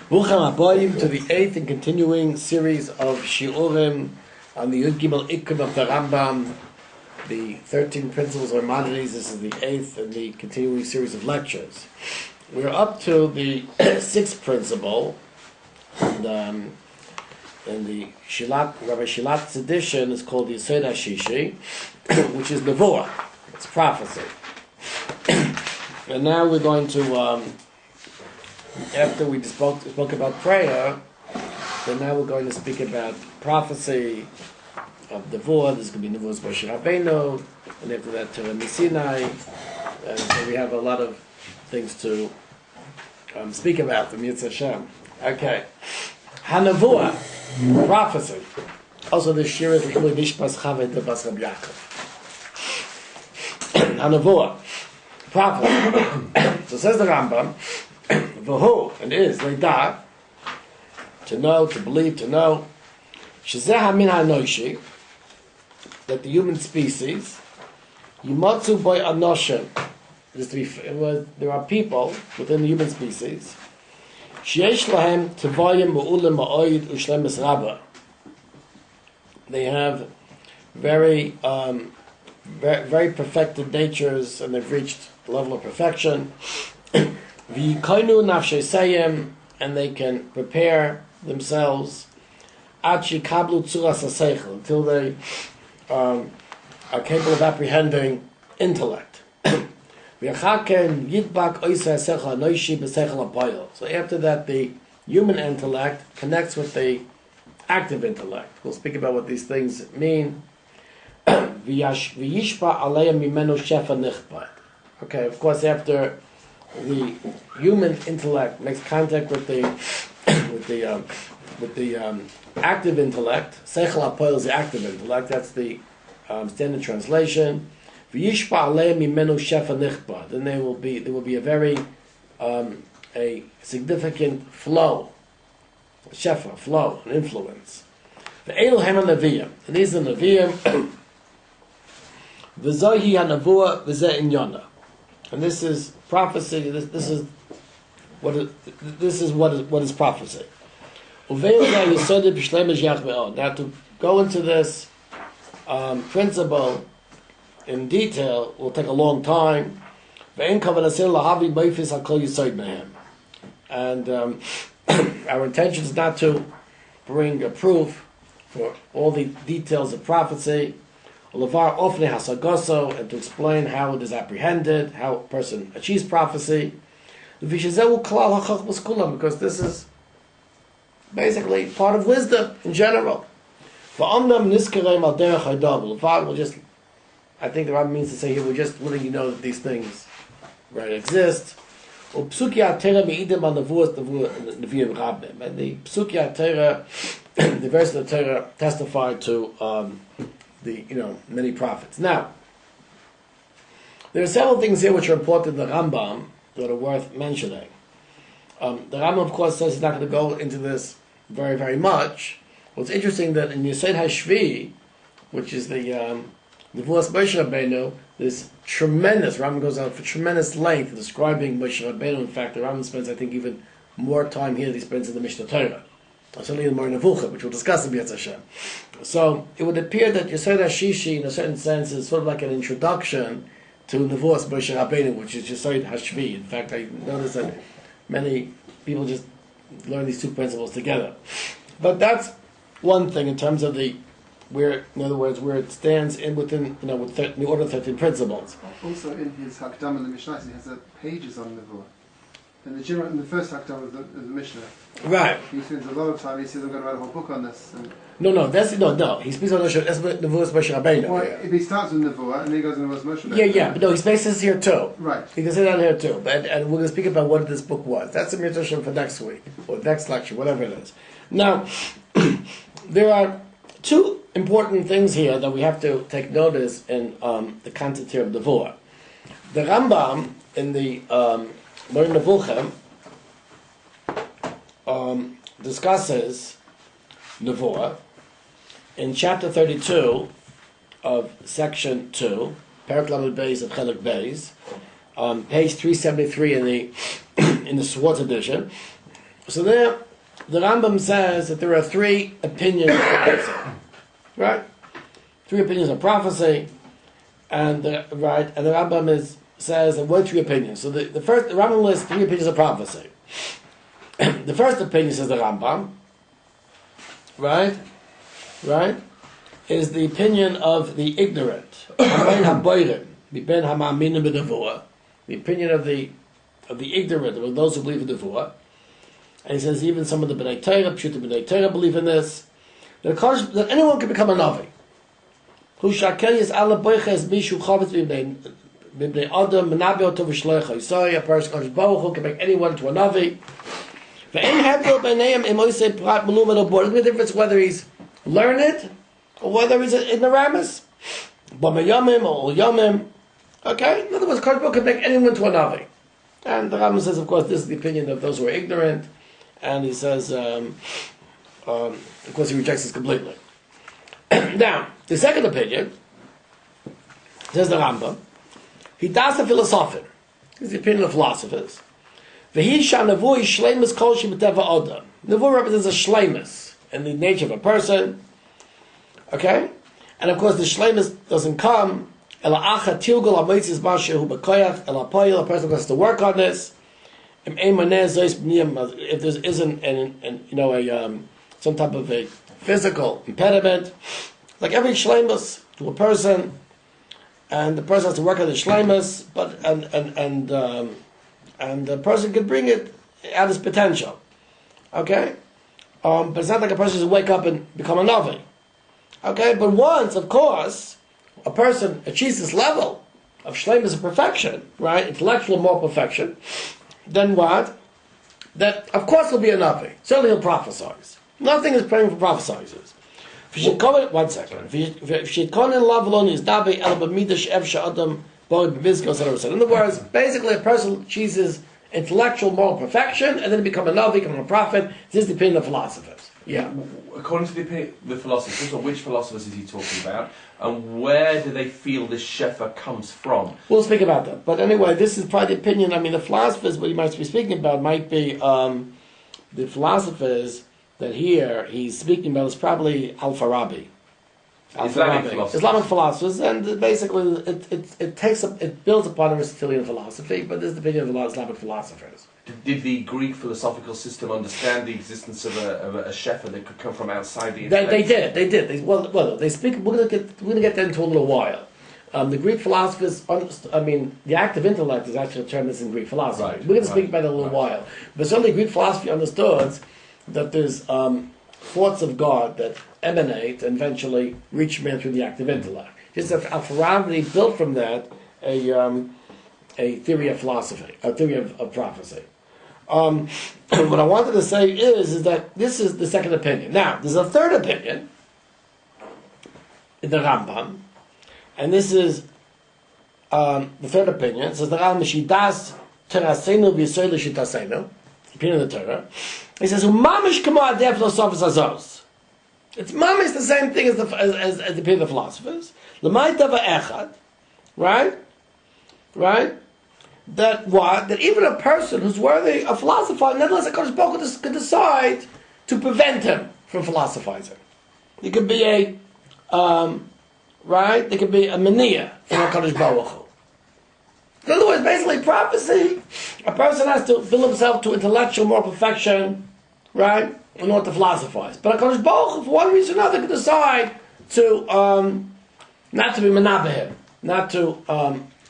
Brucham Habayim to the 8th and continuing series of shiurim on the Yud Gimel Ikkarim of the Rambam, the 13 principles of Maimonides. This is the 8th in the continuing series of lectures. We're up to the 6th principle, and in the Rabbi Shilatz's edition is called the Yesodei HaTorah, which is Nevuah. It's prophecy. And now we're going to, after we spoke about prayer, then now we're going to speak about prophecy of Nevuah. There's going to be Nevuah's Moshe Rabbeinu, and after that Torah Sinai. And so we have a lot of things to speak about from Yitzhak Hashem. Okay. HaNevuah, prophecy. Also the shiur is L'chilui Nishmas Chaved de Bas Rabbi Yaakov. HaNevuah, prophecy. So says the Rambam, V'hu, and is, Leidah, to know, to believe, to know, Shezeh HaMin HaNoishi, that the human species, Yimotzu Boi Anoshem, there are people within the human species, Sheyesh Lahem Tevoyim Mu'ulim Ma'oid Ushlemis Rabba. They have very perfected natures, and they've reached the level of perfection. V'yikoinu nafshesayim, and they can prepare themselves ad shikablu tzuras haseichel, until they are capable of apprehending intellect. So after that, the human intellect connects with the active intellect. We'll speak about what these things mean. Okay, of course, after the human intellect makes contact with the active intellect, seichel hapoel is the active intellect. That's the standard translation. Then there will be a very a significant flow, shefa, flow, an influence. The Eil Hema Nevi'im, and these are Nevi'im. V'zohi HaNevuah v'zeh Inyana, and this is prophecy. This is what is prophecy. Now to go into this principle in detail will take a long time. And our intention is not to bring a proof for all the details of prophecy, and to explain how it is apprehended, how a person achieves prophecy, because this is basically part of wisdom in general. I think the Rambam means to say here, we're just letting you know that these things exist. And the Psuki Torah, the verse of the Torah, testify to the many prophets. Now, there are several things here which are important in the Rambam that are worth mentioning. The Rambam, of course, says he's not going to go into this very, very much. What's interesting that in Yesodei HaTorah, which is the Nevuah's Moshe Rabbeinu, this tremendous, Rambam goes out for tremendous length describing Moshe Rabbeinu. In fact, the Rambam spends, I think, even more time here than he spends in the Mishnah Torah. Certainly in Moreh Nevuchim II, which we'll discuss in B'yatz Hashem. So it would appear that Yesodei HaTorah, in a certain sense, is sort of like an introduction to Nevuah's Moshe Rabbeinu, which is Yesodei HaTorah. In fact, I noticed that many people just learn these two principles together. But that's one thing in terms of in other words, where it stands within the order of 13 principles. Also, in his Hakdam and the Mishnah, he has pages on Nevuah. In the first Hakdam of the Mishnah, right? He spends a lot of time. He says, "I'm going to write a whole book on this." No. He speaks on Nevuah's Moshe Rabbeinu. Well, if he starts with Nevuah and then he goes into Nevuah's Moshe Rabbeinu. Yeah, but no, he speaks this here too. Right. He can say that here too. And we're going to speak about what this book was. That's a mitzvah for next week or next lecture, whatever it is. Now, there are two important things here that we have to take notice in the content here of Nevuah. The Rambam in the Moreh Nevuchim discusses Nevuah in chapter 32 of section 2, Perek Lamed Beis of Chelik Beis, page 373 in the Swartz edition. So there, the Rambam says that there are three opinions of prophecy, right? Three opinions of prophecy, and the Rambam says that what three opinions? So the Rambam lists three opinions of prophecy. The first opinion, says the Rambam, right, is the opinion of the ignorant, the opinion of the ignorant, of those who believe in Nevuah. And he says even some of the B'nai Torah, Pshutim B'nai Torah, believe in this. That anyone can become a Navi. Who shakei is ala boiches mishu chavetz b'bnei adam menabe oto v'shlecha. Sorry, a person can make anyone into a Navi. Ve'en hebdel b'neihem im oisei prat melumad or bored. There's no difference whether he's learned or whether he's ignoramus. B'mayamim or yamim. Okay? In other words, Kodesh Baruch can make anyone into a Navi. And the Rambam says, of course, this is the opinion of those who are ignorant. And he says, of course, he rejects this completely. Now, the second opinion, says the Rambam, he does the philosopher. This is the opinion of philosophers. Nevuah represents a shleimus in the nature of a person. Okay? And of course, the shleimus doesn't come. A person has to work on this. If there isn't some type of a physical impediment, like every shleimus to a person, and the person has to work on the shleimus, but and the person can bring it at his potential. Okay, but it's not like a person should wake up and become a Navi. Okay, but once, of course, a person achieves this level of shleimus of perfection, right, intellectual moral perfection, then what? That of course he'll be a Navi. Certainly he'll prophesize. Nothing is praying for prophesizers. One second. In other words, basically a person achieves intellectual moral perfection and then become a Navi, become a prophet. This is the opinion of philosophers. Yeah. According to the philosophers, or which philosophers is he talking about, and where do they feel this shefa comes from? We'll speak about that. But anyway, this is probably the opinion. I mean, the philosophers, what he might be speaking about might be the philosophers that here he's speaking about is probably Al-Farabi. Islamic philosophers, and basically it builds upon Aristotelian philosophy, but this is the opinion of Islamic philosophers. Did the Greek philosophical system understand the existence of a shefa that could come from outside the They did. They speak. We're going to get that into a little while. The Greek philosophers, the active intellect is actually a term that's in Greek philosophy. Right, we're going to speak about that in a little while. But certainly Greek philosophy understood that there's thoughts of God that emanate and eventually reach man through the active intellect. Just Al-Farabi built from that a theory of philosophy, a theory of prophecy. What I wanted to say is that this is the second opinion. Now, there's a third opinion in the Rambam, and this is the third opinion. It says the Rambam Shidas Terasenu v'Yisrael Shitasenu, opinion of the Torah. He says Umamish kamo adeh philosophers azos. It's mamish the same thing as the opinion of the philosophers. L'may dava echad, right? That even a person who's worthy of philosophizing, nevertheless, a Kodesh Baruch Hu could decide to prevent him from philosophizing. He could be a there could be a mania from a Kodesh Baruch Hu. In other words, basically prophecy, a person has to build himself to intellectual moral perfection, right, in order to philosophize. But a Kodesh Baruch Hu, for one reason or another, could decide to not to be menabeh, not to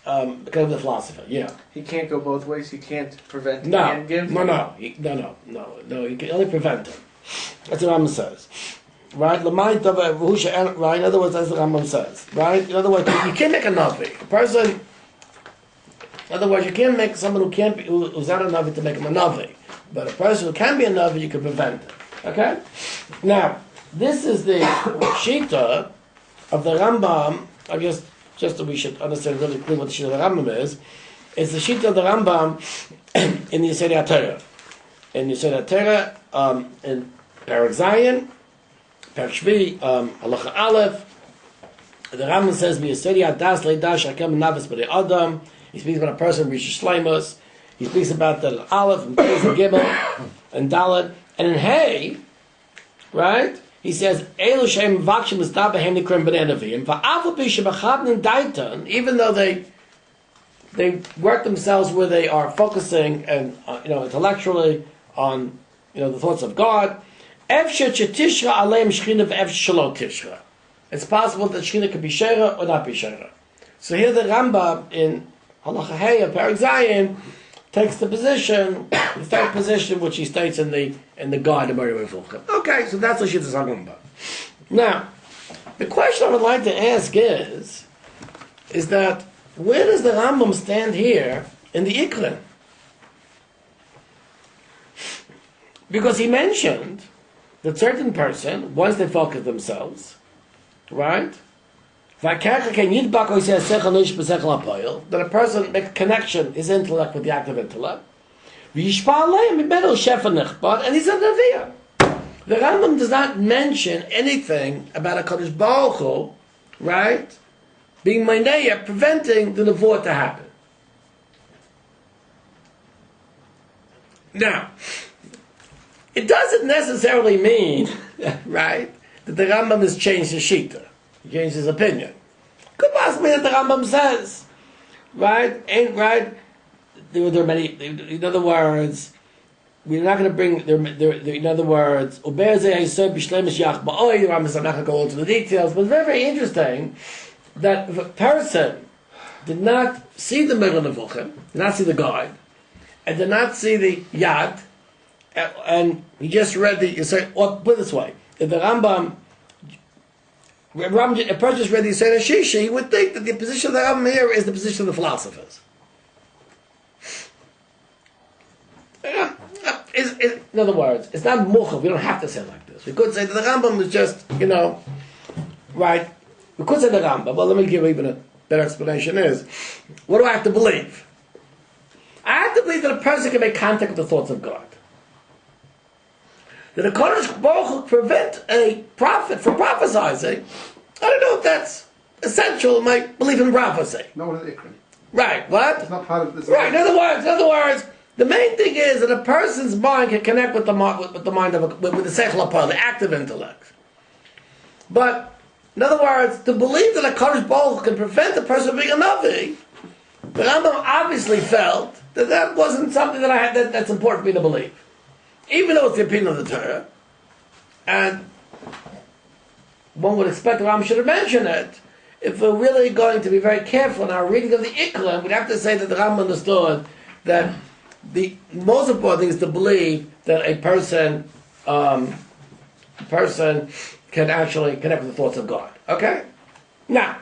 because of the philosopher. Yeah. He can't go both ways. He can't prevent him and give. No. He can only prevent him. That's what Rambam says. Right? Right? In other words, that's what Rambam says. Right? In other words, you can't make a Navi. A person. In other words, you can't make someone who's not a Navi to make him a Navi. But a person who can be a Navi, you can prevent him. Okay? Now, this is the Shita of the Rambam. I guess just so we should understand really clearly what the Shita of the Rambam is. It's the Shita of the Rambam in the Yesodei HaTorah. In Yesodei HaTorah, in Perek Zayin, Perek Shvi, Halacha Aleph, the Rambam says, "Yesodei Hadas Leidash Hakem Navis B'Nei Adam." He speaks about a person who reaches shleimus. He speaks about the Aleph and Beis and Gimel and Dalet. And in Hey, right, he says, Elu Shem Vakshim Mistabahem Nikrim B'Nenavim, Va'afu B'Shebachabnin Daitan, even though they work themselves where they are focusing and intellectually on the thoughts of God. It's possible that Shechina could be Sheira or not be Sheira. So here the Rambam in Halacha Hey of Perek Zayin takes the position, the third position, which he states in the guide of Moreh Nevuchim. Okay, so that's what she's talking about. Now, the question I would like to ask is that where does the Rambam stand here in the Ikkarim? Because he mentioned that certain person, once they focus themselves, right? That a person makes a connection, his intellect with the active intellect. And he's a Neviah. The Rambam does not mention anything about a Kadosh Baruch Hu, right, being Maineya, preventing the Nevuah to happen. Now, it doesn't necessarily mean, right, that the Rambam has changed his shita. He changed his opinion. Could possibly that the Rambam says, right, ain't right. There are many. In other words, we're not going to bring. In other words, I'm not going to go into the details, but it's very, very interesting that if a person did not see the Moreh Nevuchim, did not see the guide, and did not see the Yad, and he just read the Yesodei, or put it this way, if the Rambam, a person just read the Yesodei Shisha, he would think that the position of the Rambam here is the position of the philosophers. In other words, it's not muchav. We don't have to say it like this. We could say that the Rambam is just, right. We could say the Rambam. Well, let me give even a better explanation. Is what do I have to believe? I have to believe that a person can make contact with the thoughts of God. That a Kodesh Baruch Hu prevent a prophet from prophesying. I don't know if that's essential in my belief in prophecy. No one in Ikkarim. Right. What? It's not part of this. Right. In other words. The main thing is that a person's mind can connect with the mind of the seichel HaPa'al, the active intellect. But in other words, to believe that a Kadosh Baruch Hu can prevent a person from being a Navi, the Rambam obviously felt that wasn't something that I had that's important for me to believe, even though it's the opinion of the Torah, and one would expect the Rambam should have mentioned it. If we're really going to be very careful in our reading of the Ikkarim, we'd have to say that the Rambam understood that the most important thing is to believe that a person can actually connect with the thoughts of God. Okay? Now,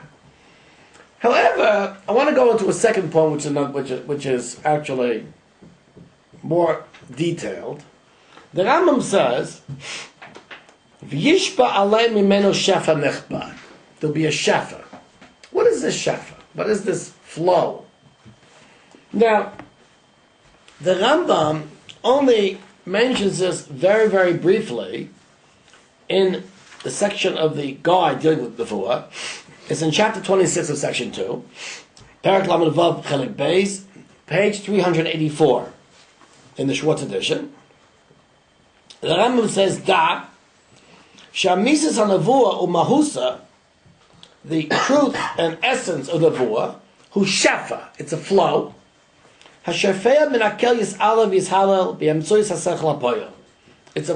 however, I want to go into a second point, which is actually more detailed. The Rambam says, "V'yishba alei mimeno shefa nechbad." There'll be a shefa. What is this shefa? What is this flow? Now, the Rambam only mentions this very, very briefly in the section of the guide dealing with Nevuah. It's in chapter 26 of section 2, Perek Lamed Vav Chelik Beis, page 384 in the Schwartz edition. The Rambam says that Shamisas HaNevuah u'Mahusa, the truth and essence of Nevuah, who shefa, it's a flow. It's a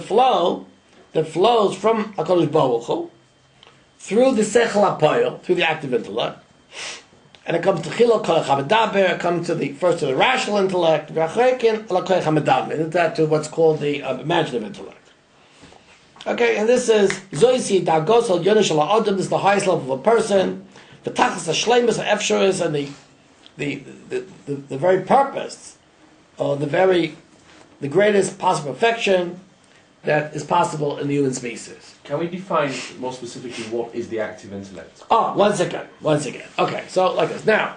flow that flows from HaKadosh Baruch Hu through the seichel HaPa'al, through the active intellect, and it comes to chilul koach hamendaber. It comes to the rational intellect, and that to what's called the imaginative intellect. Okay, and this is zoisi dagos al yonish al adam. This is the highest level of a person. The tachas hashleimus ha'efshoris, and the very purpose, or the greatest possible perfection that is possible in the human species. Can we define more specifically what is the active intellect? Oh, once again. Okay, so like this. Now,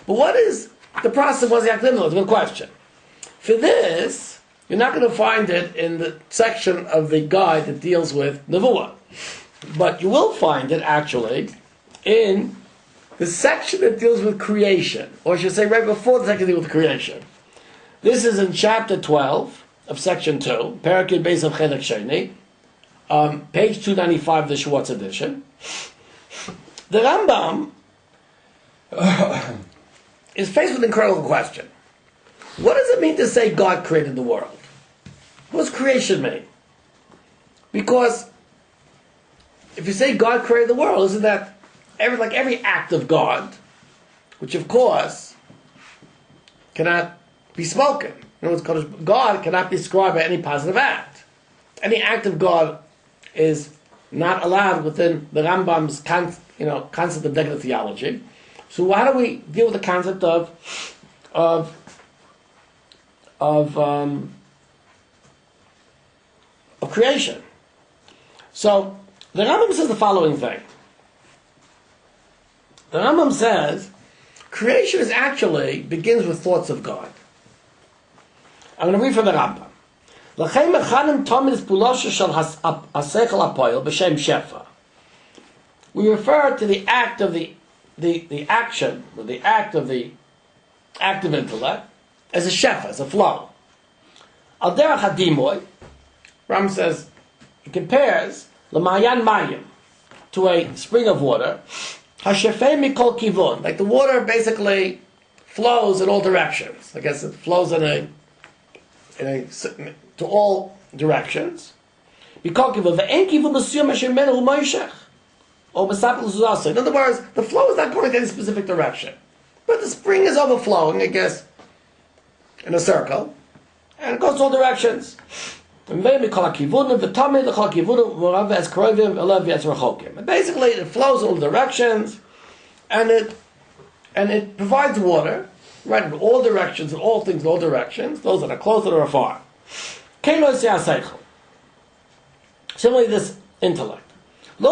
but what is the process of what's the active intellect? Good question. For this, you're not going to find it in the section of the guide that deals with Nevuah. But you will find it actually in the section that deals with creation, or I should say right before the section that deals with creation. This is in chapter 12 of section 2, Parakid Beis of Chelek Sheni, page 295 of the Schwartz edition. The Rambam is faced with an incredible question. What does it mean to say God created the world? What does creation mean? Because if you say God created the world, isn't that every act of God, which of course cannot be spoken. In other words, God cannot be described by any positive act. Any act of God is not allowed within the Rambam's concept of negative theology. So how do we deal with the concept of creation? So the Rambam says the following thing. The Rambam says creation begins with thoughts of God. I'm going to read from the Rambam. We refer to the act of the action, or the act of the active intellect, as a shefa, as a flow. Al derech hadimoy, Rambam says, it compares l'mayan mayim to a spring of water. Hashefei mikol kivon, like the water basically flows in all directions. I guess it flows to all directions. Mikol kivon ve'en kivon mesuyam asher menu moishech. In other words, the flow is not going in any specific direction. But the spring is overflowing, I guess, in a circle, and it goes to all directions. And basically, it flows in all directions, and it provides water, right, in all directions, in all things, in all directions, those that are close and are far. Similarly, this intellect. It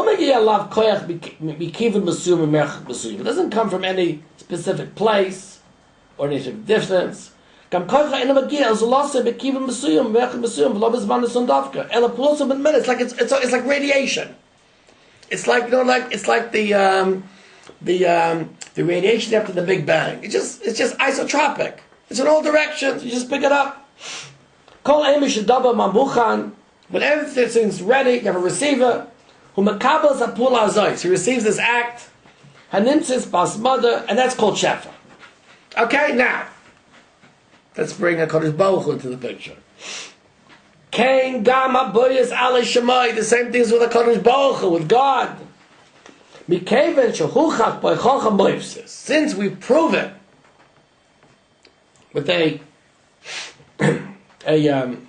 doesn't come from any specific place or any specific distance. It's like radiation. It's like the radiation after the Big Bang. It's just isotropic. It's in all directions. You just pick it up. When everything's ready, you have a receiver. He receives this act, and that's called shefa. Okay, now let's bring HaKadosh Baruch Hu into the picture. The same things with HaKadosh Baruch Hu, with God. Since we've proven with an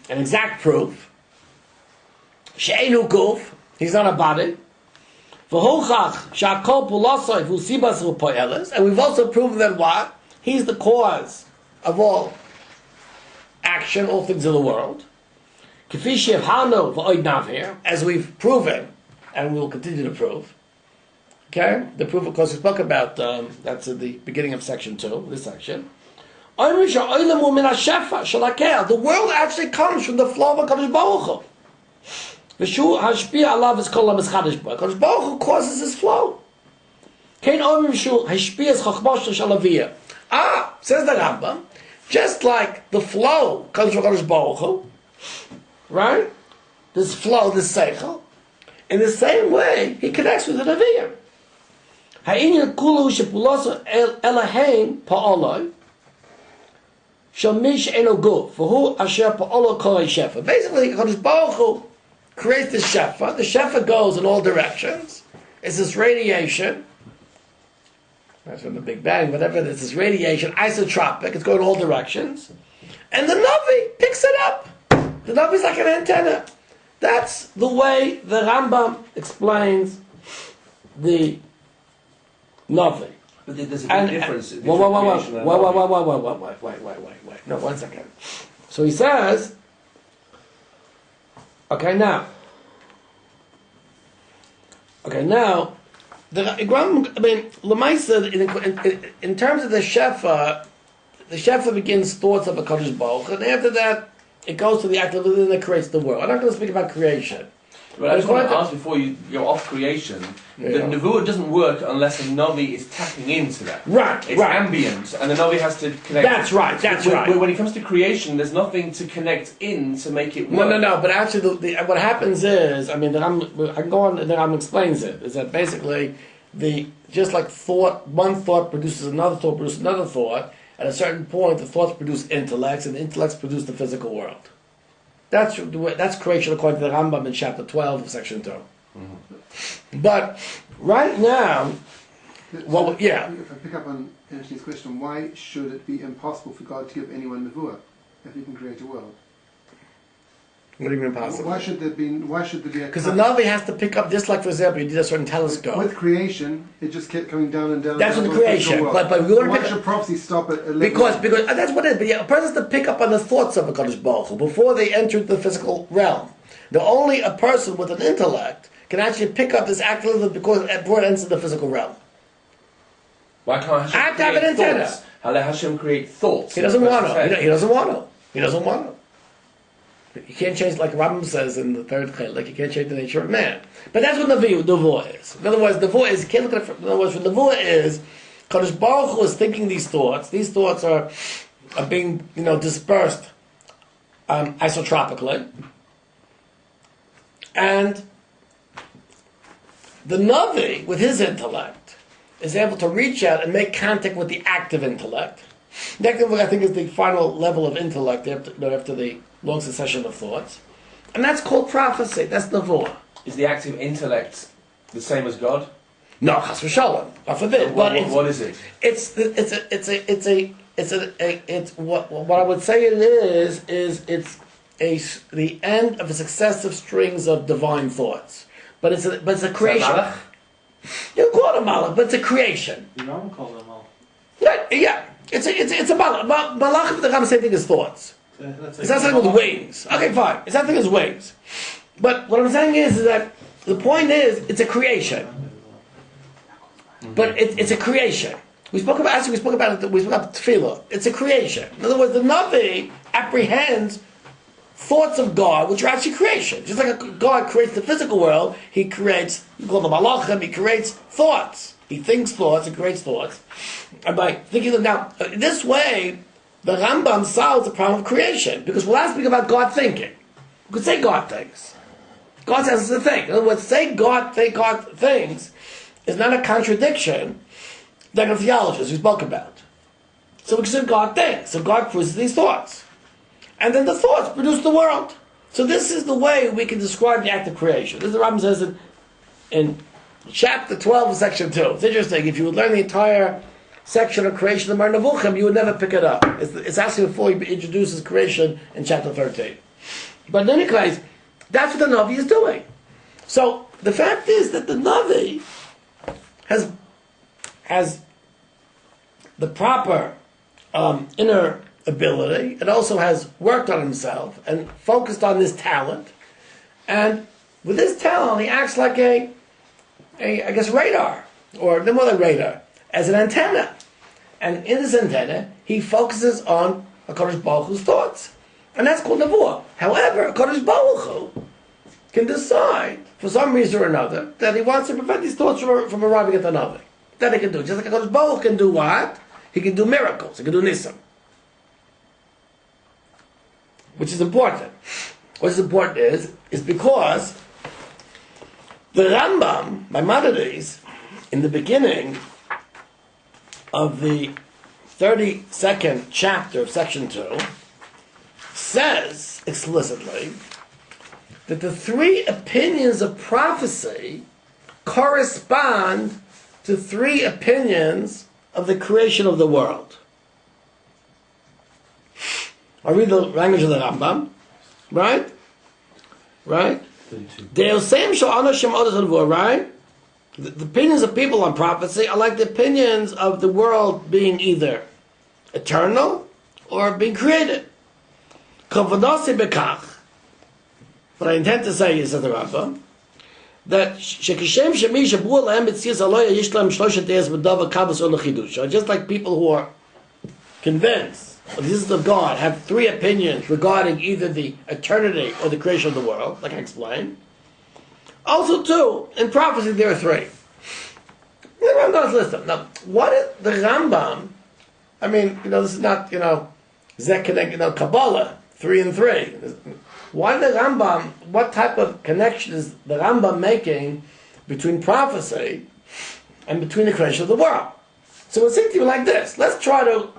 exact proof, she'enu guf, he's not a body. And we've also proven that what? He's the cause of all action, all things in the world. As we've proven, and we'll continue to prove. Okay? The proof, of course, we spoke about, that's at the beginning of section 2, this section. The world actually comes from the flow of HaKadosh Baruch Hu. HaKadosh Baruch Hu causes this flow. Says the Rambam, just like the flow comes from HaKadosh Baruch Hu, right? This flow, this seichel, in the same way, he connects with the Nevi'im. Basically, HaKadosh Baruch Hu creates the shefa. The shefa goes in all directions. It's this radiation. That's from the Big Bang, whatever. It's this radiation, isotropic. It's going in all directions. And the Navi picks it up. The Navi is like an antenna. That's the way the Rambam explains the Navi. But there's a big difference. Wait. No, 1 second. So he says, okay, now, Lamaisa, in terms of the shefa begins thoughts of a Kadosh Baruch, and after that, it goes to the act of living that creates the world. I'm not going to speak about creation. But I just want to ask before you go off creation, the Nevuah doesn't work unless a Navi is tapping into that. Right, it's ambient, and the Navi has to connect. That's right. When it comes to creation, there's nothing to connect in to make it work. No. But actually, what happens is, I mean, I can go on, and the Rambam explains it, is that basically, just like one thought produces another thought, produces another thought, at a certain point, the thoughts produce intellects, and the intellects produce the physical world. That's creation according to the Rambam in chapter 12 of section 2. Mm-hmm. But right now, If I pick up on Anthony's question, why should it be impossible for God to give anyone Nevuah if He can create a world? What do you mean impossible? Why should there be? Because the Navi has to pick up, just like for example, you did a certain telescope. With creation, it just kept coming down and down. That's with the creation. But we want to why should prophecy stop at 11? Because that's what it is. But a person has to pick up on the thoughts of a Kadosh Baruch Hu before they enter the physical realm. Only a person with an intellect can actually pick up this activism before it enters the physical realm. Why can't Hashem I have to have an antenna. How let Hashem create thoughts? He doesn't want to. He doesn't want to. He doesn't want to. You can't change, like Rambam says in the third Chilek, you can't change the nature of man. But that's what Nevuah is. In other words, Nevuah is, you can't look at it in other words, what Nevuah is, Kadosh Baruch Hu is thinking these thoughts. These thoughts are being, dispersed isotropically. And the Navi, with his intellect, is able to reach out and make contact with the active intellect. The active intellect, I think, is the final level of intellect after the long succession of thoughts. And that's called prophecy. That's Nevuah. Is the active intellect the same as God? No, chas v'shalom. God forbid. What is it? It's what I would say it is the end of a successive strings of divine thoughts. But it's a creation. You call it a malach, but it's a creation. You don't call it a malach. Yeah. It's a malach. Malach, the Rambam, same thing as thoughts. It's not something with wings. Okay, fine. It's not something as wings. But what I'm saying is that the point is, it's a creation. But it's a creation. We spoke about tefillah. It's a creation. In other words, the Navi apprehends thoughts of God, which are actually creation. Just like God creates the physical world, He creates, you call them malachim, He creates thoughts. He thinks thoughts and creates thoughts. And by thinking them now, this way, the Rambam solves the problem of creation. Because we're not speaking about God thinking. We could say God thinks. God says it's a thing. In other words, say God thinks is not a contradiction like a theologist we spoke about. So we can say God thinks. So God produces these thoughts. And then the thoughts produce the world. So this is the way we can describe the act of creation. This is what Rambam says in chapter 12 of section 2. It's interesting. If you would learn the entire section of creation of Moreh Nevuchim, you would never pick it up. It's actually before he introduces creation in chapter 13. But in any case, that's what the Navi is doing. So the fact is that the Navi has the proper inner ability. It also has worked on himself and focused on this talent. And with this talent, he acts like a radar, or no more than radar, as an antenna. And in this antenna, he focuses on HaKadosh Baruch Hu's thoughts. And that's called Nevuah. However, HaKadosh Baruch Hu can decide, for some reason or another, that he wants to prevent these thoughts from arriving at the Navi. That he can do. Just like HaKadosh Baruch Hu can do what? He can do miracles. He can do nisim. Which is important. What is important is because the Rambam, Maimonides, in the beginning of the 32nd chapter of section 2, says explicitly that the three opinions of prophecy correspond to three opinions of the creation of the world. I'll read the language of the Rambam. Right? Right? Right? The opinions of people on prophecy are like the opinions of the world being either eternal or being created. What I intend to say is, says the Rambam, that just like people who are convinced of the existence of God have three opinions regarding either the eternity or the creation of the world, like I explained. Also, too, in prophecy there are three. The Rambam list them. Now, what is the Rambam? I mean, this is not, Zek Kabbalah, 3 and 3. Why the Rambam, what type of connection is the Rambam making between prophecy and between the creation of the world? So it seems to be like this. Let's try to,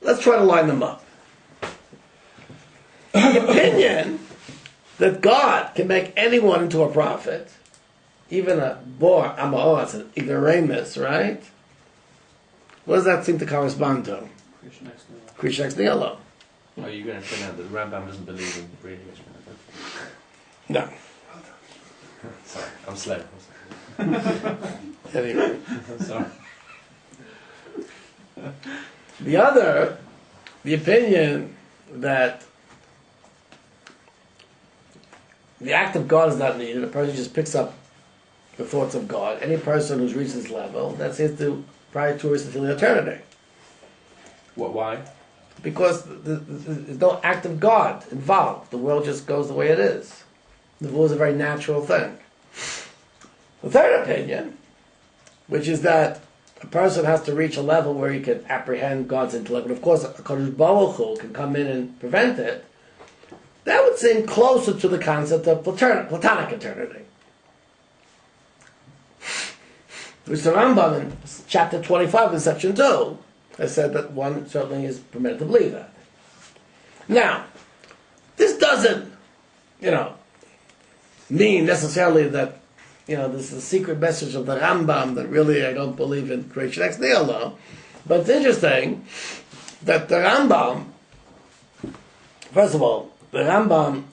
let's try to line them up. The opinion that God can make anyone into a prophet, even a bor amaos, an ignoramus, right? What does that seem to correspond to? Creation ex nihilo. Oh, you're going to say now that the Rambam doesn't believe in radiation? No. Sorry, I'm slow. Anyway. I'm sorry. The other, the opinion that the act of God is not needed. A person just picks up the thoughts of God. Any person who's reached this level, that seems to prior towards until eternity. What? Why? Because there's no act of God involved. The world just goes the way it is. The world is a very natural thing. The third opinion, which is that a person has to reach a level where he can apprehend God's intellect, and of course a Kadosh Baruch Hu can come in and prevent it, that would seem closer to the concept of Platonic eternity. Which the Rambam in chapter 25 in section 2 has said that one certainly is permitted to believe that. Now, this doesn't, mean necessarily that, this is a secret message of the Rambam that really I don't believe in creation ex nihilo. But it's interesting that the Rambam, first of all, the Rambam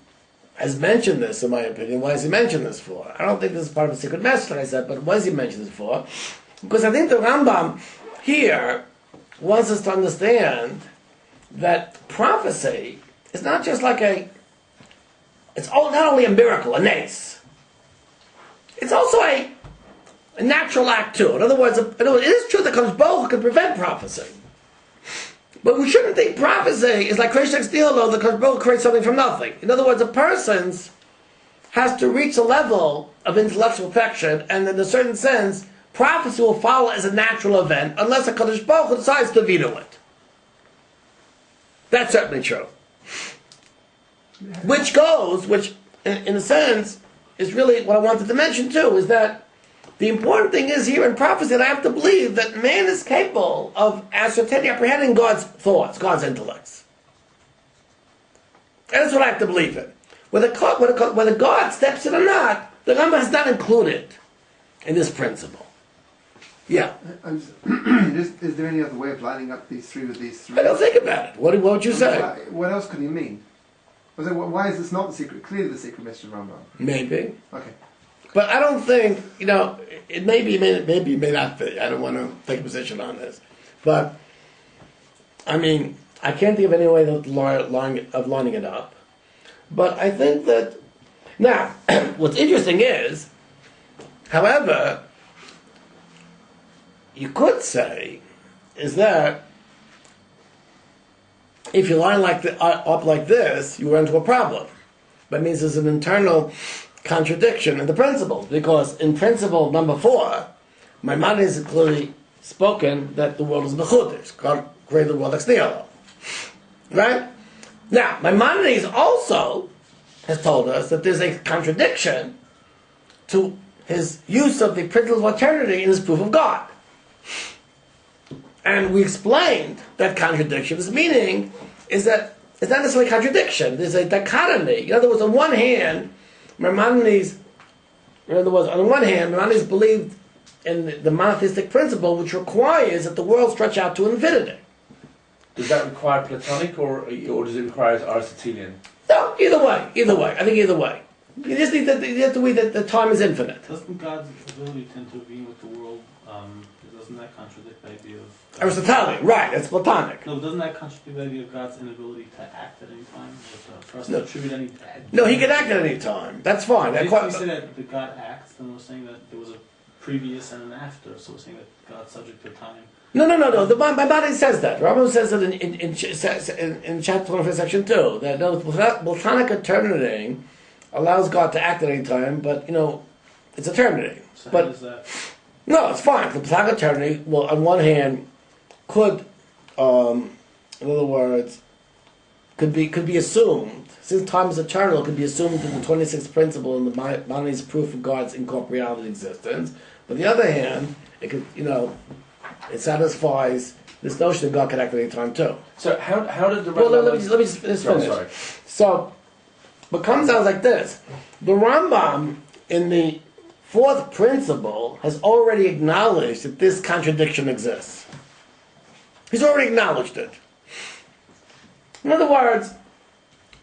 has mentioned this, in my opinion. Why has he mentioned this for? I don't think this is part of a secret message, like I said, but what has he mentioned this for? Because I think the Rambam here wants us to understand that prophecy is not just like it's not only a miracle, a nace. It's also a natural act too. In other words, it is true that Kadosh Baruch Hu can prevent prophecy. But we shouldn't think prophecy is like creation ex nihilo, that Kadosh Baruch Hu creates something from nothing. In other words, a person has to reach a level of intellectual perfection, and in a certain sense, prophecy will follow as a natural event unless a Kadosh Baruch Hu decides to veto it. That's certainly true. Which in a sense, is really what I wanted to mention too, is that the important thing is here in prophecy that I have to believe that man is capable of ascertaining, apprehending God's thoughts, God's intellects. And that's what I have to believe in. Whether God steps in or not, the Rambam is not included in this principle. Yeah. Is there any other way of lining up these three with these three? I don't think about it. What would you say? What else could he mean? Why is this not the secret? Clearly the secret message of Rambam. Maybe. Okay. But I don't think, it maybe may not be. I don't want to take a position on this. But, I mean, I can't think of any way of lining it up. But I think that, now, what's interesting is, however, you could say, is that if you line up like this, you run into a problem. That means there's an internal contradiction in the principles, because in principle number 4, Maimonides has clearly spoken that the world is mechudesh. God created the world ex nihilo. Right? Now, Maimonides also has told us that there's a contradiction to his use of the principle of eternity in his proof of God. And we explained that contradiction. His meaning is that it's not necessarily a contradiction. There's a dichotomy. In other words, on one hand, Maimonides believed in the monotheistic principle, which requires that the world stretch out to infinity. Does that require Platonic or does it require Aristotelian? No, either way. I think either way. You just need you have to believe that the time is infinite. Doesn't God's ability to intervene with the world, doesn't that contradict the idea of... Aristotelian, right, it's Platonic. No, doesn't that contradict the idea of God's inability to act at any time? For us to attribute any... No, he can act at any time. That's fine. If we say that God acts, then we're saying that there was a previous and an after, so we're saying that God's subject to time. No. The Maimonides says that. Rambam says that in chapter 25, section 2, that no, Platonic eternity allows God to act at any time, but it's eternity. So but how does that? no, it's fine. The Platonic eternity, well, on one hand, could, in other words, could be assumed. Since time is eternal, it could be assumed in the 26th principle in the Maimonides proof of God's incorporeality existence. But on the other hand, it could, it satisfies this notion that God can act at any time too. So how did the Well, Rambam... let me just finish. Sorry. So, what comes out like this. The Rambam, in the fourth principle, has already acknowledged that this contradiction exists. He's already acknowledged it. In other words,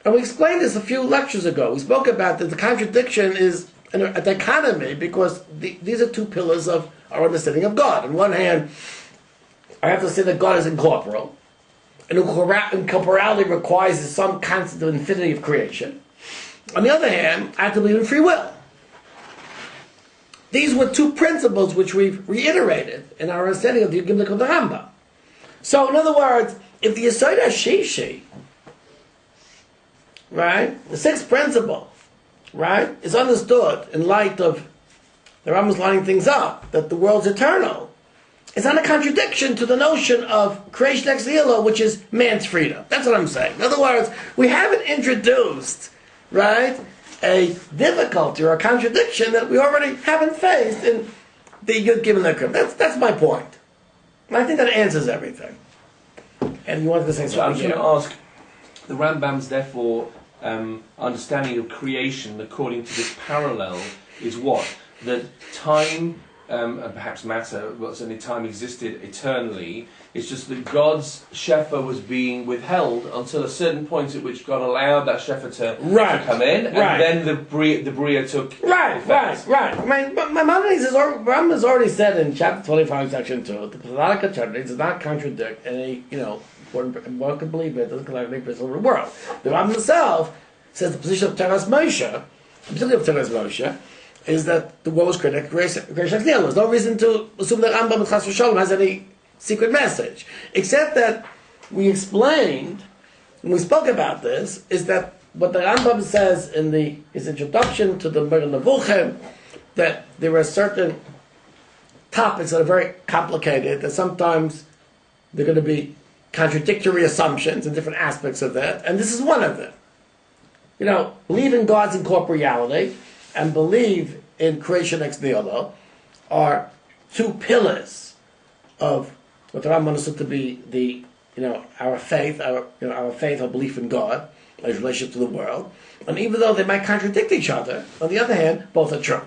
and we explained this a few lectures ago, we spoke about that the contradiction is a dichotomy because these are two pillars of our understanding of God. On one hand, I have to say that God is incorporeal, and incorporeality requires some constant of infinity of creation. On the other hand, I have to believe in free will. These were two principles which we've reiterated in our understanding of the Gimlik of the Rambam. So, in other words, if the Yesodei HaShishi, right, the sixth principle, right, is understood in light of the Rambam's lining things up, that the world's eternal, it's not a contradiction to the notion of creation ex nihilo, which is man's freedom. That's what I'm saying. In other words, we haven't introduced, right, a difficulty or a contradiction that we already haven't faced in the Yud Gimel Ikkarim. That's my point. And I think that answers everything. And you wanted to say So I'm something just going to ask, the Rambam's therefore understanding of creation according to this parallel is what? That time, and perhaps matter, but certainly time existed eternally. It's just that God's shefa was being withheld until a certain point at which God allowed that shefa to come in, and then the bria took effect. Right. Rambam has already said in chapter 25, section 2, the Platonic eternity does not contradict any, one can believe it, doesn't contradict any principle of the world. The Rambam himself says the position of Torah's Moshe, is that the world was created creation ex nihilo. There's no reason to assume that Rambam and Chas v'Shalom has any secret message, except that we explained when we spoke about this is that what the Rambam says in his introduction to the Moreh Nevuchim, that there are certain topics that are very complicated, that sometimes they're going to be contradictory assumptions in different aspects of that, and this is one of them. Believe in God's incorporeality and believe in creation ex nihilo are two pillars of what the Rambam understood to be our faith, our belief in God, our relationship to the world. And even though they might contradict each other, on the other hand, both are true.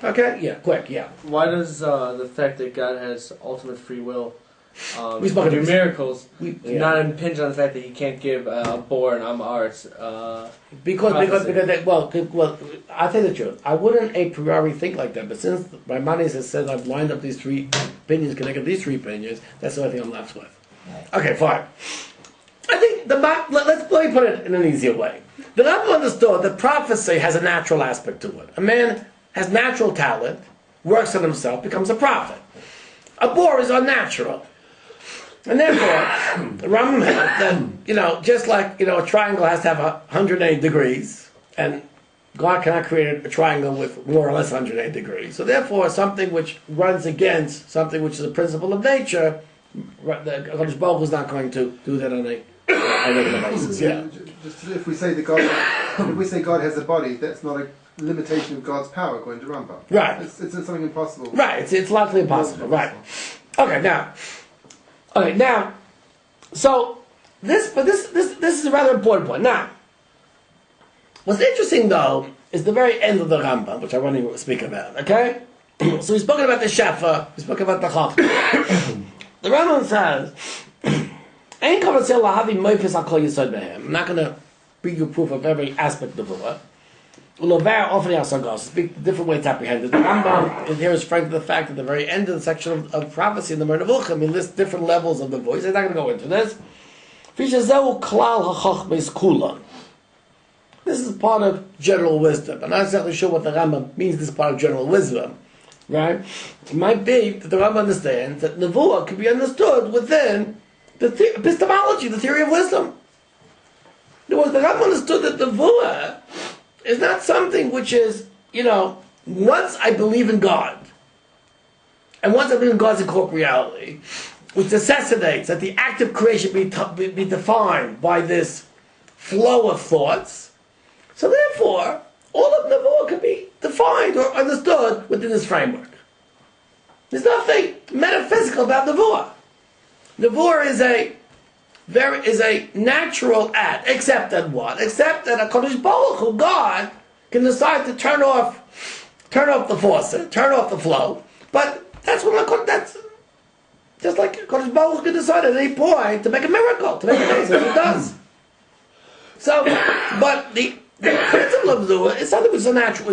Okay? Yeah, quick, yeah. Why does the fact that God has ultimate free will We spoke do about miracles not impinge on the fact that he can't give Bor and Amar's because I tell you the truth. I wouldn't a priori think like that, but since Maimonides has said I've lined up these three opinions, connected these three opinions, that's the only thing I'm left with. Okay, fine. I think let me put it in an easier way. The Rambam understood that prophecy has a natural aspect to it. A man has natural talent, works on himself, becomes a prophet. A bore is unnatural. And therefore, the Rambam held that, just like, a triangle has to have 180 degrees, and God cannot create a triangle with more or less 180 degrees. So therefore, something which runs against something which is a principle of nature, the Kodesh Baruch Hu is not going to do that on a regular basis. Yeah. Just if we say God has a body, that's not a limitation of God's power, according to Rambam. Right. It's something impossible. Right. It's likely impossible. Right. Okay. Now. So this is a rather important point. Now, what's interesting though is the very end of the Rambam, which I want to speak about. Okay. So we've spoken about the Shafa. We spoke about the Chach. The Rambam says, I'm not going to bring you proof of every aspect of the law. Speak different ways to apprehend it. The Rambam here is frank to the fact that the very end of the section of prophecy in the Moreh Nevuchim, he lists different levels of the voice. I'm not going to go into this. This is part of general wisdom. I'm not exactly sure what the Rambam means, this is part of general wisdom. right? It might be that the Rambam understands that Nevuah can be understood within the epistemology, the theory of wisdom. In other words, the Rambam understood that Nevuah is not something which is, once I believe in God, and once I believe in God's incorporeality, which necessitates that the act of creation be defined by this flow of thoughts. So therefore, all of Nevuah can be defined or understood within this framework. There's nothing metaphysical about Nevuah. Nevuah is a natural act, except that what? Except that a HaKadosh Baruch Hu, God, can decide to turn off the faucet, turn off the flow. But that's just like HaKadosh Baruch Hu can decide at any point to make a miracle, to make a miracle. He does. So, but the principle of Nevuah is something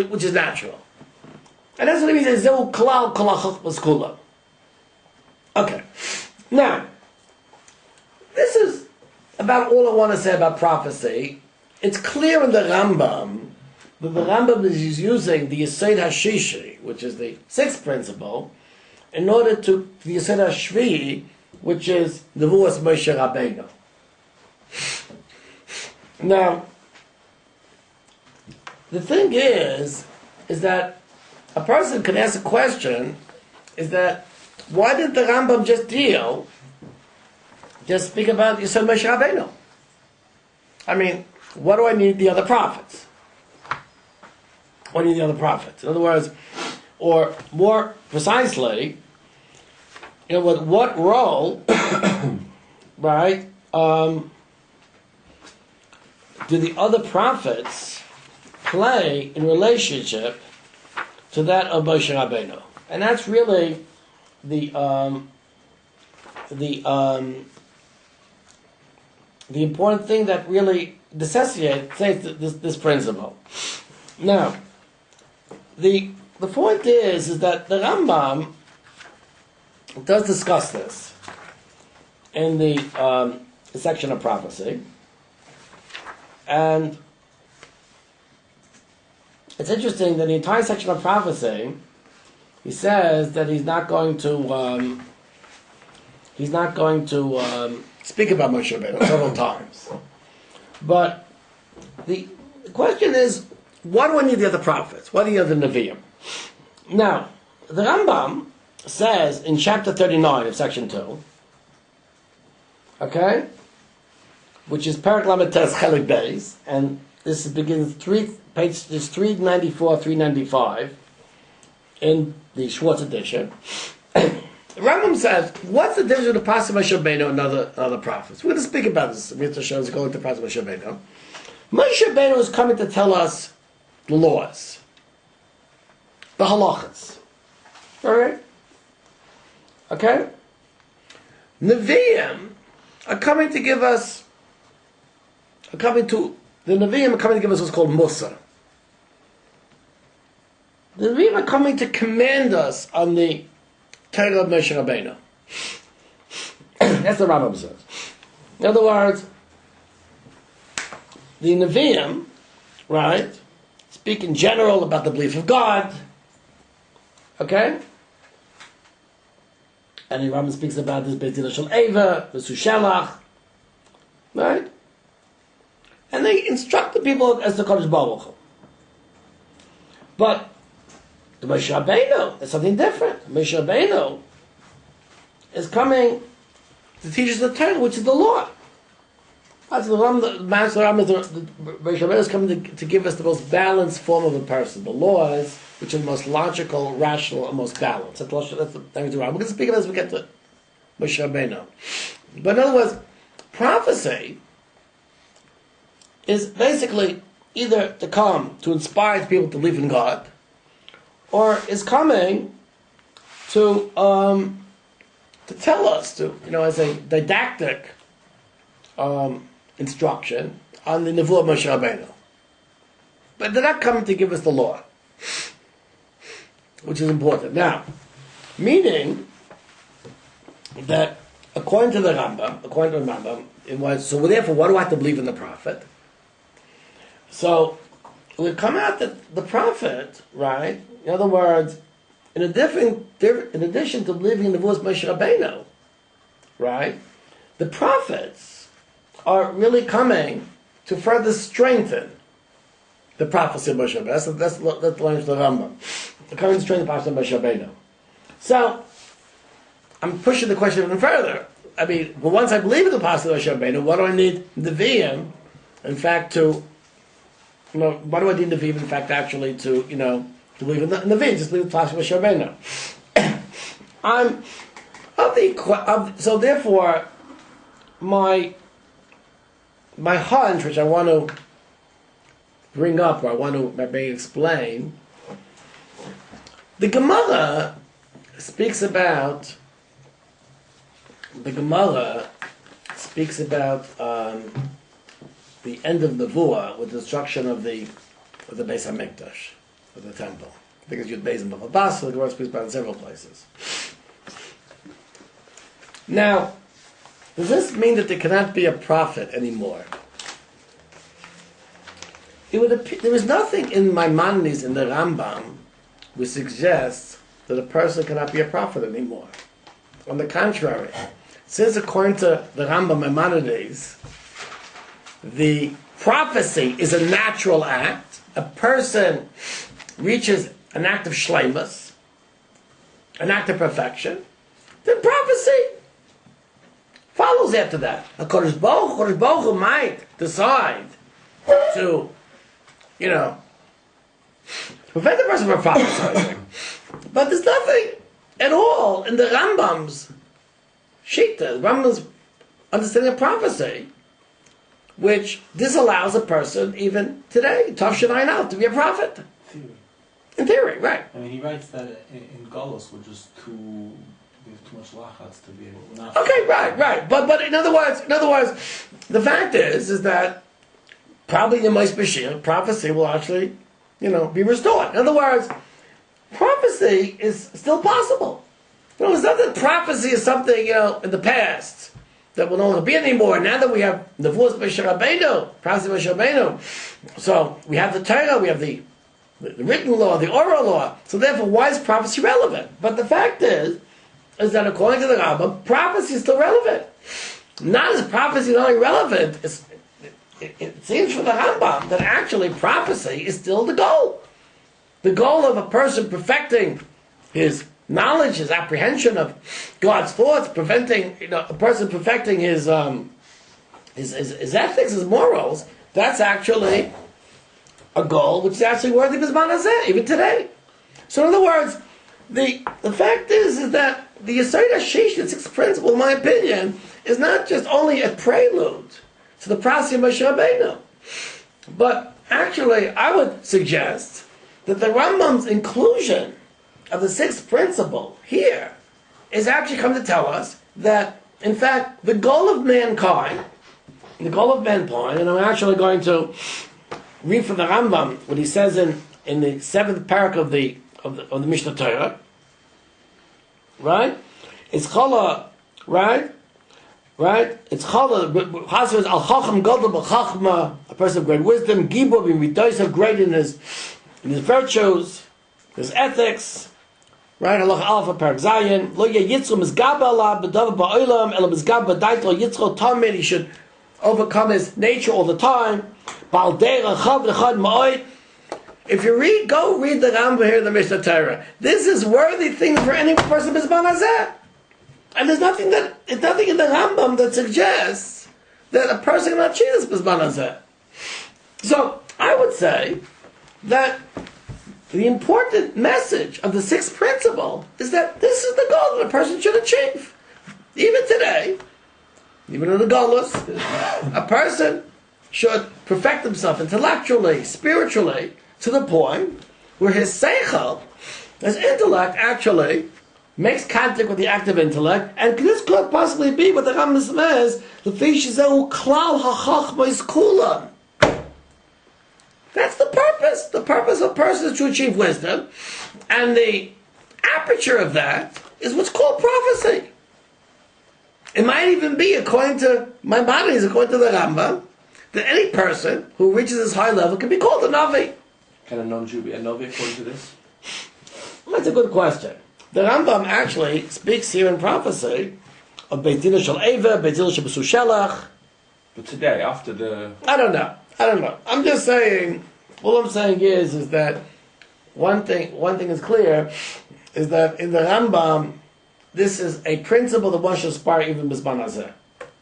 which is natural. And that's what it means, Zehu Klal Kol HaChokmah Kula. Okay. Now, this is about all I want to say about prophecy. It's clear in the Rambam that the Rambam is using the Yesodei HaShishi, which is the sixth principle, in order to the Yesodei HaShvi'i, which is Nevuas Moshe Rabbeinu. Now, the thing is that a person can ask a question, is that why didn't the Rambam just speak about Yesodei Moshe Rabbeinu? I mean, what do I need the other prophets? What do you need the other prophets? In other words, or more precisely, what role, right, do the other prophets play in relationship to that of Moshe Rabbeinu? And that's really the important thing that really necessitates this principle. Now, the point is that the Rambam does discuss this in the section of prophecy, and it's interesting that the entire section of prophecy, he says that he's not going to speak about Moshe Rabbeinu several times. But the question is, why do I need the other prophets? Why do you need the Nevi'im? Now, the Rambam says in chapter 39 of section 2, okay, which is Parak Lamed Tes Chelik Beis, and this begins pages 394, 395 in the Schwartz edition. The Rambam says, what's the difference between the Pasuk Moshe Rabbeinu and other prophets? We're going to speak about this. Mitzvah Shem is going to Pasuk Moshe Rabbeinu. Moshe Rabbeinu is coming to tell us the laws, the halachas. All right? Okay? Nevi'im are coming to give us, the Nevi'im are coming to give us what's called Musa. The Nevi'im are coming to command us on the Torah of Moshe Rabbeinu. That's the Rambam says. In other words, the Nevi'im, right, speak in general about the belief of God, okay? And the Rambam speaks about this Beit Din Shel Eva, V'su Shelach, right? And they instruct the people as the Kodesh Baruch Hu. But the Moshe Rabbeinu is something different. Moshe Rabbeinu is coming to teach us the Torah, which is the law. That's the Rambam. Moshe Rabbeinu is coming to give us the most balanced form of a person. The laws, which are the most logical, rational, and most balanced. That's the language of Rambam. We're going to speak of this as we get to Moshe Rabbeinu. But in other words, prophecy is basically either to come to inspire people to believe in God, or is coming to tell us, as a didactic instruction on the Nevuah of Moshe Rabbeinu. But they're not coming to give us the law, which is important. Now, meaning that according to the Rambam, it was, so therefore, why do I have to believe in the prophet? So, it would come out that the prophet, right, in other words, in addition to believing in the voice of Moshe Rabbeinu, right, the prophets are really coming to further strengthen the prophecy of Moshe Rabbeinu. That's the language of the Rambam. They're coming to strengthen the prophecy of Moshe Rabbeinu. So, I'm pushing the question even further. I mean, well, once I believe in the prophecy of Moshe Rabbeinu, what do I need the VM, in fact, to, what do I need the VM, in fact, actually, to believe in the VM, just believe in the prophecy of Moshe Rabbeinu. So therefore, my hunch, which I want to bring up, or I want to maybe explain, the Gemara speaks about the end of Nevuah with the destruction of the Beis Hamikdash, of the temple. I think it's Yud Beis and Bava Basra. The Gemara speaks about it in several places. Now, does this mean that there cannot be a prophet anymore? There is nothing in Maimonides, in the Rambam, which suggests that a person cannot be a prophet anymore. On the contrary, since according to the Rambam Maimonides, the prophecy is a natural act, a person reaches an act of shleimus, an act of perfection, then prophecy follows after that. HaKadosh Baruch Hu might decide to, prevent the person from prophesying. But there's nothing at all in the Rambam's Shita, the Rambam's understanding of prophecy, which disallows a person, even today, Tav Shavai Al, to be a prophet. Theory. In theory, right. I mean, he writes that in Golos, we're just too much lachats to be able to not. Okay, right. But in other words, the fact is that probably in Moshe Bashir, prophecy will actually, be restored. In other words, prophecy is still possible. It's not that prophecy is something, in the past that will no longer be anymore. Now that we have the voice of Moshe Rabbeinu, prophecy of Moshe Rabbeinu, so we have the Torah, we have the written law, the oral law. So therefore, why is prophecy relevant? But the fact is that according to the Rambam, prophecy is still relevant. Not as prophecy is only relevant, it seems from the Rambam that actually prophecy is still the goal. The goal of a person perfecting his knowledge, his apprehension of God's thoughts, a person perfecting his ethics, his morals, that's actually a goal which is actually worthy of his manazeh, even today. So in other words, the fact is that the Yesodei HaShish, the sixth principle, in my opinion, is not just only a prelude to the prophecy of Moshe Rabbeinu, but actually I would suggest that the Rambam's inclusion of the sixth principle here is actually come to tell us that, in fact, the goal of mankind, and I'm actually going to read from the Rambam what he says in the seventh parak of the Mishnah Torah, right? It's chala, right? It's chala. Chassid is al chacham gadol b'chachma, a person of great wisdom. Gibor b'midos, great in his virtues, his ethics. Right? Halach alpha parak zayin. Lo yitzro mizgaba alav b'davar ba'olam ela mizgaba daitlo yitzro tamid. He should overcome his nature all the time. Bal deira chav lechad ma'oid. If you go read the Rambam here in the Mishnah Torah. This is worthy thing for any person b'zman hazeh. And there's nothing in the Rambam that suggests that a person cannot achieve this b'zman hazeh. So I would say that the important message of the sixth principle is that this is the goal that a person should achieve. Even today, even in the Golus, a person should perfect himself intellectually, spiritually, to the point where his seichel, his intellect, actually makes contact with the active intellect, and this could possibly be what the Rambam says, the fishizehu klal hachachma is kulam. That's the purpose. The purpose of a person is to achieve wisdom, and the aperture of that is what's called prophecy. It might even be, according to Maimonides, according to the Rambam, that any person who reaches this high level can be called a Navi. Can a non-Jew be a Navi according to this? I'm That's a good question. The Rambam actually speaks here in prophecy of Beit Din Shel Eva, Beit Din Shel B'su Shelach. But today, after the... I don't know. I'm just saying, all I'm saying is that one thing is clear, is that in the Rambam, this is a principle that one should aspire even B'zman Hazeh,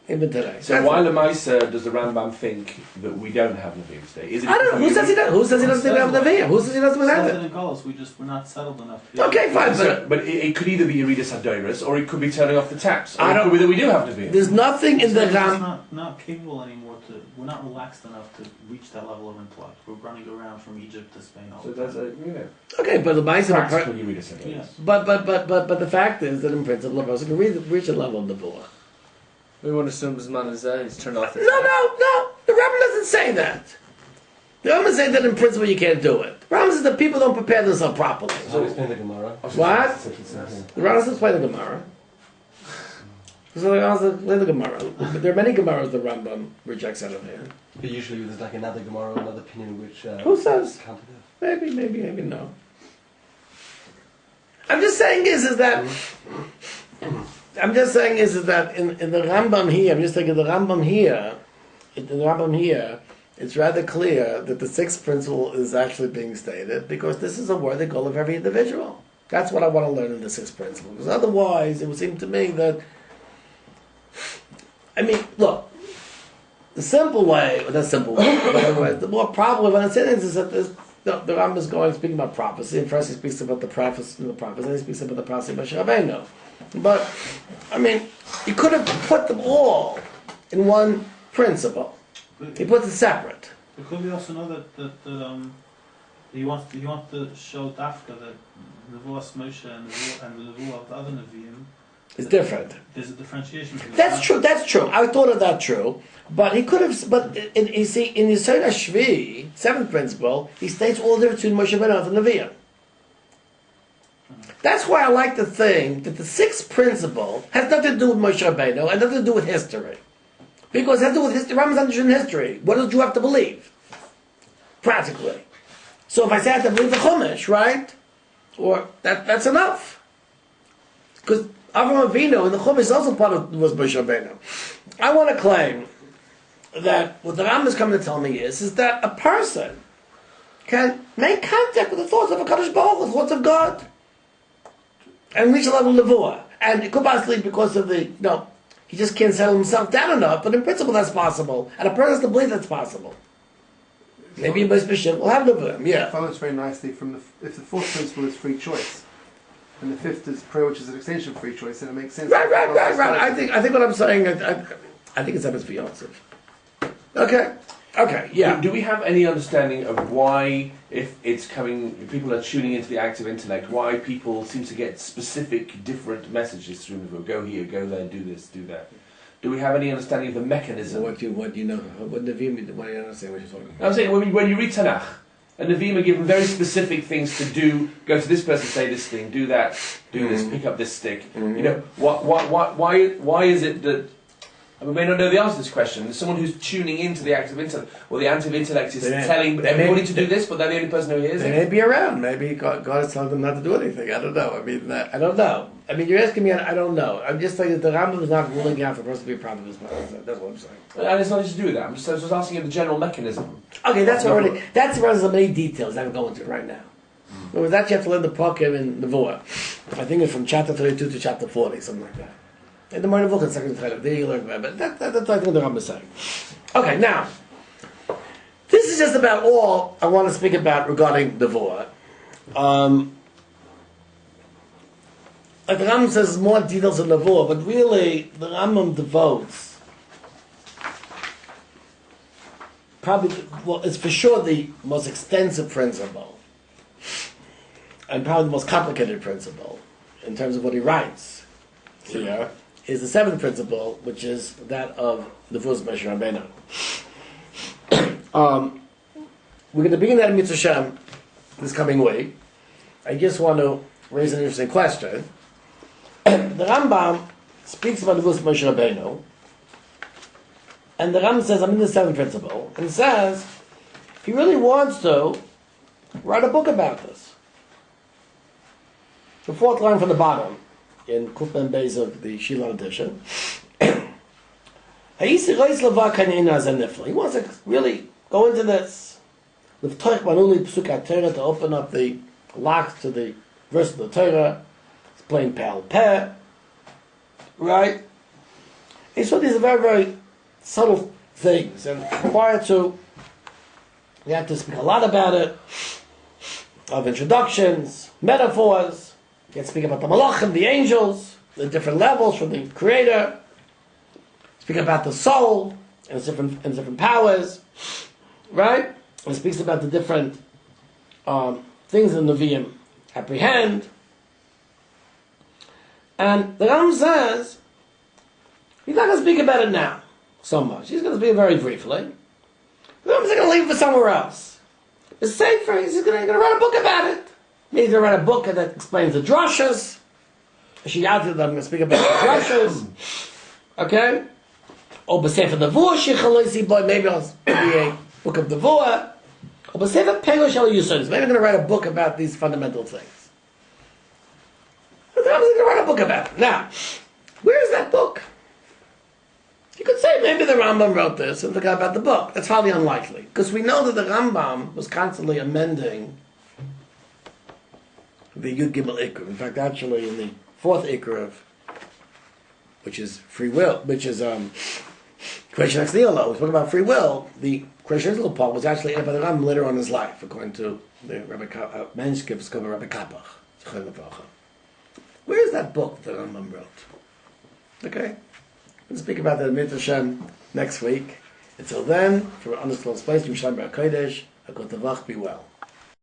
even today. So why Lemaisa does the Rambam think that we don't have Nevi'im today? Is it I don't know. Who says he doesn't? Who says he doesn't have Nevi'im? Who says he doesn't have it? in Golos, we're not settled enough. Okay, fine. But it could either be Yeridus Hadoros, or it could be turning off the taps. Or I it don't- could be that we do have Nevi'im. There's nothing in the We're Rambam. not capable anymore we're not relaxed enough to reach that level of intellect. We're running around from Egypt to Spain all So the that's time. a, Okay, but the Ma'aseh practical Yeridus Hadoros. Yeah. But the fact is that in principle, a person can reach a level of Nevuah. We won't assume Bisman is he's turned off the No. The Rambam doesn't say that. The Rambam says that in principle you can't do it. The Rambam says that people don't prepare themselves properly. So explain the Gemara. What? The Rambam says play the Gemara. So the Rambam says play the Gemara. But there are many Gemaras the Rambam rejects out of here. But usually there's like another Gemara, another opinion which... Who says? counted it. Maybe no. I'm just saying is that in the Rambam here, I'm just thinking the Rambam here, it's rather clear that the sixth principle is actually being stated because this is a worthy goal of every individual. That's what I want to learn in the sixth principle. Because otherwise, it would seem to me that, look, the simple way, or not simple way, the more probable of understanding is that the Rambam is speaking about prophecy, and first he speaks about the prophets, and then he speaks about the prophecy of Moshe Rabbeinu. But, he could have put them all in one principle. He puts it separate. But could we also know that he wants to show Dafka that Nevuas Moshe and the Nevuah of the other Nevi'im It's different. There's a differentiation between That's true. I thought of that true. But he could have. But you see, in Yesodei HaTorah, seventh principle, he states all the difference between Moshe Rabbeinu and the Nevi'im. That's why I like to think that the sixth principle has nothing to do with Moshe Rabbeinu and nothing to do with history. Because it has to do with history. Rambam's understood in history. What did you have to believe? Practically. So if I say I have to believe the Chumash, right? Or that's enough. Because Avraham Avinu in the Chumash is also part of was Moshe Rabbeinu. I want to claim that what the Rambam is coming to tell me is that a person can make contact with the thoughts of a Kadosh Baruch Hu, the thoughts of God, and reach a level of nevuah. And it could possibly because of he just can't settle himself down enough, but in principle that's possible. And a person has to believe that's possible. Maybe Moshe Bishop will have nevuah, yeah. It follows very nicely from if the fourth principle is free choice, and the fifth is prayer, which is an extension of free choice, then it makes sense. Right. I think what I'm saying, I think it's happens for Yosef. Okay, yeah. Do we have any understanding of why, if people are tuning into the active intellect, why people seem to get specific, different messages through Nevuah? Go here, go there, do this, do that. Do we have any understanding of the mechanism? What do you know? What Nevi'im? Why do you understand what you're talking about? I'm saying when you read Tanakh, and Nevi'im are given very specific things to do. Go to this person, say this thing, do that, do this, pick up this stick. Mm-hmm. Why is it that? We may not know the answer to this question. There's someone who's tuning into the active intellect. Well, the active intellect is telling everybody to do this, but they're the only person who hears They it. may be around. Maybe God is telling them not to do anything. I don't know. I don't know. You're asking me. I don't know. I'm just saying that the Rambam is not ruling out for a person to be a prophet of his mouth. That's what I'm saying. And it's nothing to do with that. I was just asking you the general mechanism. Okay, that's so many details. I don't go into it right now. But with that, you have to learn the Pakim in Nevuah. I think it's from chapter 32 to chapter 40, something like that. In the Moreh Nevuchim II, there you learn about it. But that's I think the Rambam is saying. Okay, now, this is just about all I want to speak about regarding Nevuah. Like the Rambam says more details of Nevuah, but really the Rambam devotes it's for sure the most extensive principle and probably the most complicated principle in terms of what he writes here is the seventh principle, which is that of the Nevuos Moshe Rabbeinu. We're going to begin that in Mitzvah Shem this coming week. I just want to raise an interesting question. The Rambam speaks about the Nevuos Moshe Rabbeinu, and the Rambam says, I'm in the seventh principle, and says he really wants to write a book about this. the fourth line from the bottom in Kufman Beis of the Shilon edition. He wants to really go into this. To open up the locks to the verse of the Torah. It's plain pal peh. Right? And so these are very, very subtle things. And prior to, we have to speak a lot about it, of introductions, metaphors. You have to speak about the malachim, the angels, the different levels from the Creator. Speak about the soul and its different powers, right? And it speaks about the different things the Nevi'im apprehend. And the Rambam says he's not going to speak about it now so much. He's going to speak very briefly. The Rambam's going to leave it for somewhere else. The Sefer, he's going to write a book about it. He's going to write a book that explains the drashas. I'm going to speak about the drashas. Okay? Or B'Sefer Nevuah, maybe I'll be a book of Nevuah. Or B'Sefer Pelo Shel Yesodis. Maybe I'm going to write a book about these fundamental things. I'm going to write a book about it. Now, where is that book? You could say maybe the Rambam wrote this and forgot about the book. That's highly unlikely. Because we know that the Rambam was constantly amending the Yud Gimel Ikkarim. In fact, actually, in the fourth Ikkarim, which is free will, which is creation ex nihilo, we're talking about free will. The creation ex nihilo part was actually added by the Rambam later on in his life, according to the manuscripts called Rabbi Kapach. Where is that book that the Rambam wrote? Okay? We'll speak about that in Mitzvah Hashem next week. Until then, for an honest place, Yerushalayim Kodesh, Hakol Tavach, be well.